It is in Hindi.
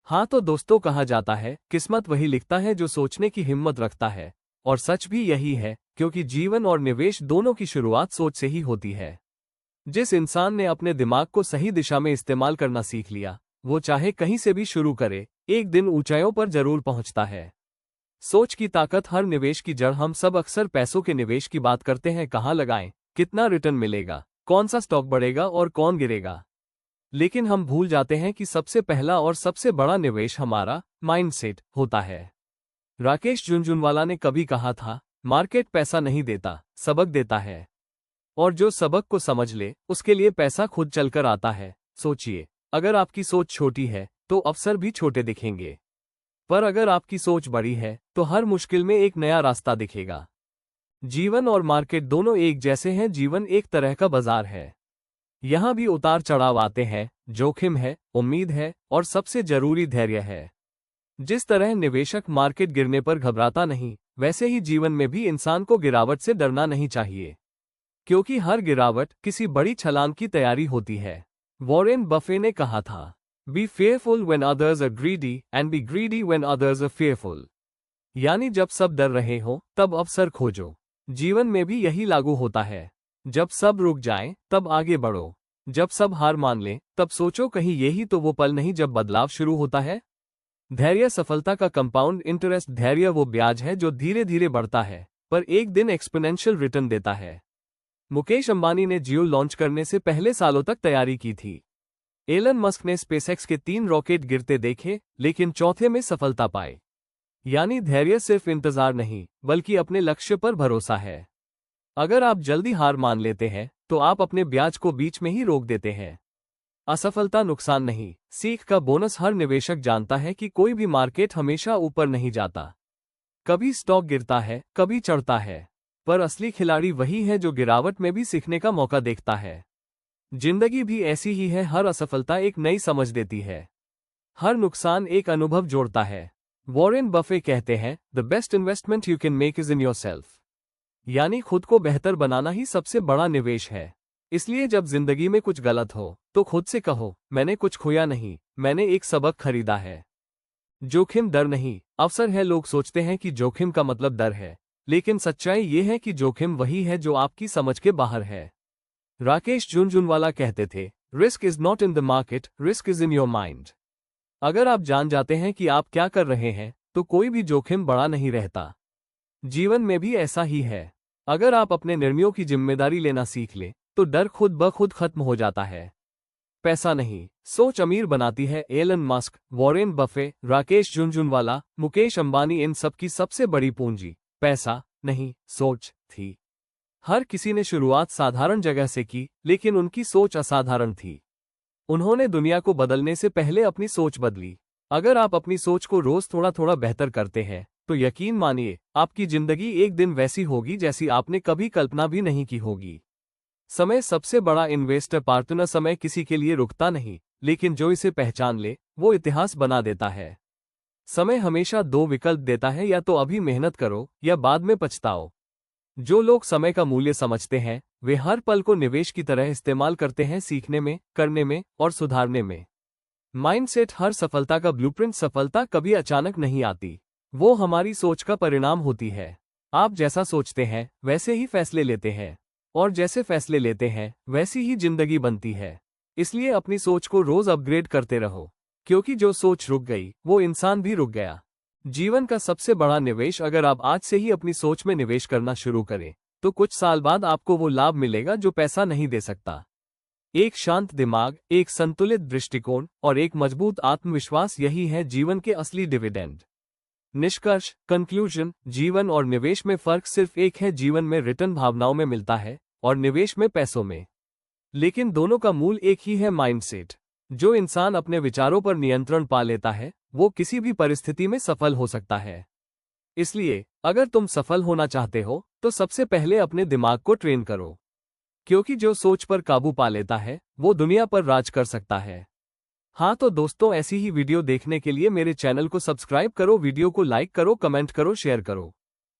हाँ तो दोस्तों, कहा जाता है किस्मत वही लिखता है जो सोचने की हिम्मत रखता है। और सच भी यही है, क्योंकि जीवन और निवेश दोनों की शुरुआत सोच से ही होती है। जिस इंसान ने अपने दिमाग को सही दिशा में इस्तेमाल करना सीख लिया, वो चाहे कहीं से भी शुरू करे, एक दिन ऊंचाइयों पर जरूर पहुंचता है। सोच की ताकत हर निवेश की जड़। हम सब अक्सर पैसों के निवेश की बात करते हैं, कहाँ लगाएं, कितना रिटर्न मिलेगा, कौन सा स्टॉक बढ़ेगा और कौन गिरेगा। लेकिन हम भूल जाते हैं कि सबसे पहला और सबसे बड़ा निवेश हमारा माइंडसेट होता है। राकेश झुनझुनवाला ने कभी कहा था, मार्केट पैसा नहीं देता, सबक देता है। और जो सबक को समझ ले, उसके लिए पैसा खुद चलकर आता है। सोचिए, अगर आपकी सोच छोटी है तो अवसर भी छोटे दिखेंगे, पर अगर आपकी सोच बड़ी है तो हर मुश्किल में एक नया रास्ता दिखेगा। जीवन और मार्केट दोनों एक जैसे हैं। जीवन एक तरह का बाजार है। यहाँ भी उतार चढ़ाव आते हैं, जोखिम है, उम्मीद है और सबसे जरूरी धैर्य है। जिस तरह निवेशक मार्केट गिरने पर घबराता नहीं, वैसे ही जीवन में भी इंसान को गिरावट से डरना नहीं चाहिए, क्योंकि हर गिरावट किसी बड़ी छलांग की तैयारी होती है। वॉरेन बफे ने कहा था, be fearful when others are greedy and be greedy when others are fearful. यानी जब सब डर रहे हो तब अवसर खोजो। जीवन में भी यही लागू होता है। जब सब रुक जाएं, तब आगे बढ़ो। जब सब हार मान लें, तब सोचो कहीं यही तो वो पल नहीं जब बदलाव शुरू होता है। धैर्य सफलता का कंपाउंड इंटरेस्ट। धैर्य वो ब्याज है जो धीरे धीरे बढ़ता है, पर एक दिन एक्सपोनेंशियल रिटर्न देता है। मुकेश अंबानी ने जियो लॉन्च करने से पहले सालों तक तैयारी की थी। एलन मस्क ने स्पेसएक्स के 3 रॉकेट गिरते देखे, लेकिन चौथे में सफलता पाए। यानी धैर्य सिर्फ इंतजार नहीं, बल्कि अपने लक्ष्य पर भरोसा है। अगर आप जल्दी हार मान लेते हैं तो आप अपने ब्याज को बीच में ही रोक देते हैं। असफलता नुकसान नहीं, सीख का बोनस। हर निवेशक जानता है कि कोई भी मार्केट हमेशा ऊपर नहीं जाता। कभी स्टॉक गिरता है, कभी चढ़ता है, पर असली खिलाड़ी वही है जो गिरावट में भी सीखने का मौका देखता है। जिंदगी भी ऐसी ही है। हर असफलता एक नई समझ देती है, हर नुकसान एक अनुभव जोड़ता है। वॉरेन बफे कहते हैं, the best investment you can make is in yourself. यानी खुद को बेहतर बनाना ही सबसे बड़ा निवेश है। इसलिए जब जिंदगी में कुछ गलत हो तो खुद से कहो, मैंने कुछ खोया नहीं, मैंने एक सबक खरीदा है। जोखिम डर नहीं, अवसर है। लोग सोचते हैं कि जोखिम का मतलब डर है, लेकिन सच्चाई ये है कि जोखिम वही है जो आपकी समझ के बाहर है। राकेश झुनझुनवाला कहते थे, risk is not in the market, risk is in your mind. अगर आप जान जाते हैं कि आप क्या कर रहे हैं, तो कोई भी जोखिम बड़ा नहीं रहता। जीवन में भी ऐसा ही है। अगर आप अपने निर्णयों की जिम्मेदारी लेना सीख लें, तो डर खुद ब खुद खत्म हो जाता है। पैसा नहीं, सोच अमीर बनाती है। Elon Musk, Warren Buffett, Rakesh Jhunjhunwala, Mukesh Ambani, इन सब की सबसे बड़ी पूंजी पैसा नहीं, सोच थी। हर किसी ने शुरुआत साधारण जगह से की, लेकिन उनकी सोच असाधारण थी। उन्होंने दुनिया को बदलने से पहले अपनी सोच बदली। अगर आप अपनी सोच को रोज थोड़ा थोड़ा बेहतर करते हैं, तो यकीन मानिए, आपकी जिंदगी एक दिन वैसी होगी जैसी आपने कभी कल्पना भी नहीं की होगी। समय सबसे बड़ा इन्वेस्टर पार्टनर। समय किसी के लिए रुकता नहीं, लेकिन जो इसे पहचान ले, वो इतिहास बना देता है। समय हमेशा 2 विकल्प देता है, या तो अभी मेहनत करो या बाद में पछताओ। जो लोग समय का मूल्य समझते हैं, वे हर पल को निवेश की तरह इस्तेमाल करते हैं, सीखने में, करने में और सुधारने में। माइंडसेट हर सफलता का ब्लूप्रिंट। सफलता कभी अचानक नहीं आती, वो हमारी सोच का परिणाम होती है। आप जैसा सोचते हैं वैसे ही फैसले लेते हैं, और जैसे फैसले लेते हैं वैसी ही जिंदगी बनती है। इसलिए अपनी सोच को रोज अपग्रेड करते रहो, क्योंकि जो सोच रुक गई, वो इंसान भी रुक गया। जीवन का सबसे बड़ा निवेश। अगर आप आज से ही अपनी सोच में निवेश करना शुरू करें, तो कुछ साल बाद आपको वो लाभ मिलेगा जो पैसा नहीं दे सकता। एक शांत दिमाग, एक संतुलित दृष्टिकोण और एक मजबूत आत्मविश्वास, यही है जीवन के असली डिविडेंड। निष्कर्ष, कंक्लूजन, जीवन और निवेश में फर्क सिर्फ एक है। जीवन में रिटर्न भावनाओं में मिलता है और निवेश में पैसों में। लेकिन दोनों का मूल एक ही है, माइंडसेट। जो इंसान अपने विचारों पर नियंत्रण पा लेता है, वो किसी भी परिस्थिति में सफल हो सकता है। इसलिए अगर तुम सफल होना चाहते हो, तो सबसे पहले अपने दिमाग को ट्रेन करो, क्योंकि जो सोच पर काबू पा लेता है, वो दुनिया पर राज कर सकता है। हाँ तो दोस्तों, ऐसी ही वीडियो देखने के लिए मेरे चैनल को सब्सक्राइब करो, वीडियो को लाइक करो, कमेंट करो, शेयर करो।